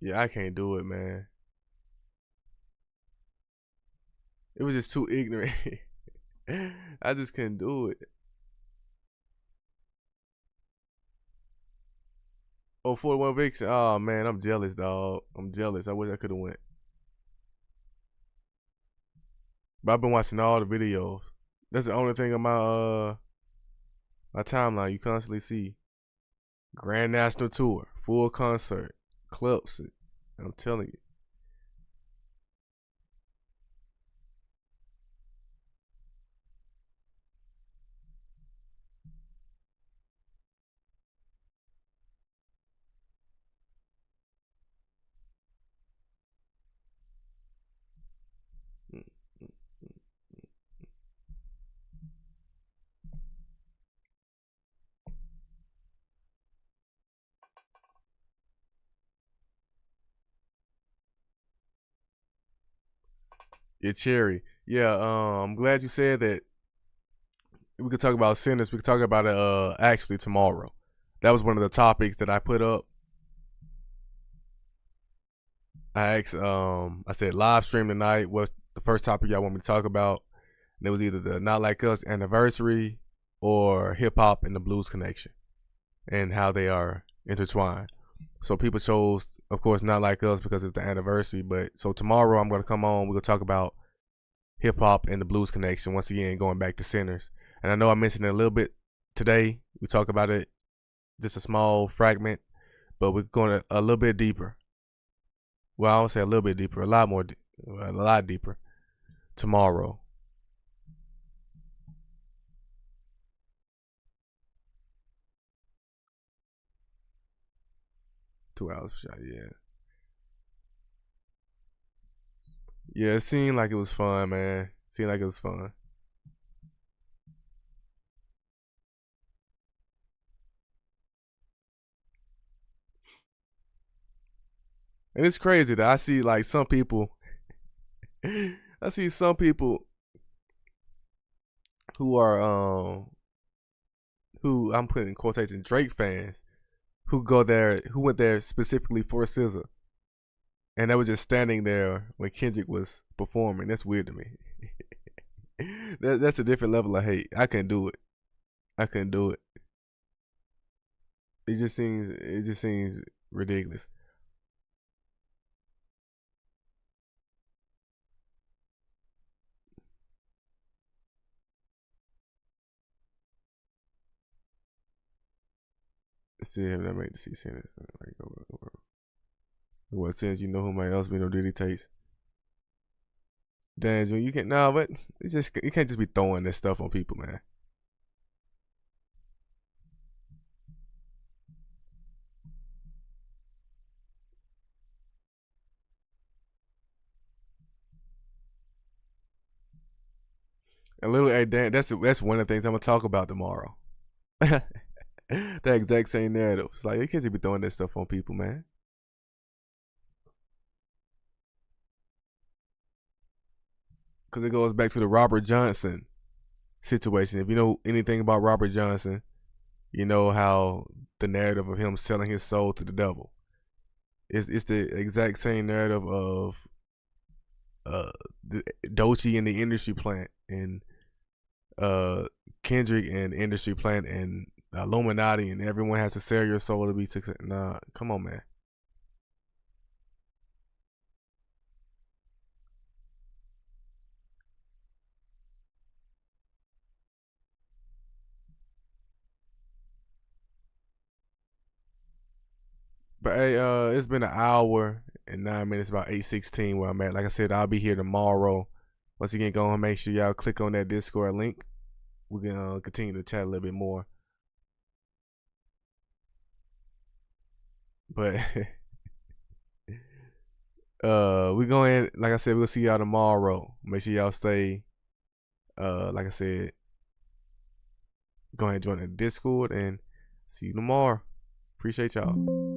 Yeah, I can't do it, man. It was just too ignorant. I just couldn't do it. Oh, 41 Vixen. Oh man, I'm jealous, dog. I'm jealous. I wish I could have went. But I've been watching all the videos. That's the only thing on my timeline you constantly see. Grand National Tour, full concert, clips. I'm telling you. Yeah, Cherry. Yeah, I'm glad you said that. We could talk about sinners. We could talk about it actually tomorrow. That was one of the topics that I put up. I asked, I said live stream tonight. What's the first topic y'all want me to talk about? And it was either the Not Like Us anniversary or hip hop and the blues connection and how they are intertwined. So people chose, of course, Not Like Us because it's the anniversary. But so tomorrow I'm gonna come on. We're gonna talk about hip hop and the blues connection. Once again, going back to sinners. And I know I mentioned it a little bit today. We talk about it, just a small fragment, but we're going a little bit deeper. Well, I won't say a little bit deeper, a lot deeper tomorrow. $2 shot, yeah. Yeah, it seemed like it was fun, man. Seemed like it was fun. And it's crazy that I see like some people I see some people who are who I'm putting in quotation Drake fans who went there specifically for SZA. And they were just standing there when Kendrick was performing. That's weird to me. That's a different level of hate. I couldn't do it. I couldn't do it. It just seems ridiculous. Let's see if that make the C sentence. What sense you know who might else be no Diddy taste? Daniel, you can't but it's just you can't just be throwing this stuff on people, man. And literally, hey Dan, that's one of the things I'm gonna talk about tomorrow. That exact same narrative. It's like you can't just be throwing this stuff on people, man. Because it goes back to the Robert Johnson situation. If you know anything about Robert Johnson, you know how the narrative of him selling his soul to the devil. It's the exact same narrative of the Doechii and the industry plant and Kendrick and industry plant and Illuminati and everyone has to sell your soul to be successful. Nah, come on, man. But hey, it's been an hour and 9 minutes, about 8:16 where I'm at. Like I said, I'll be here tomorrow. Once again, go and make sure y'all click on that Discord link. We're gonna continue to chat a little bit more. But we going, like I said, we'll see y'all tomorrow. Make sure y'all stay like I said, go ahead and join the Discord and see you tomorrow. Appreciate y'all.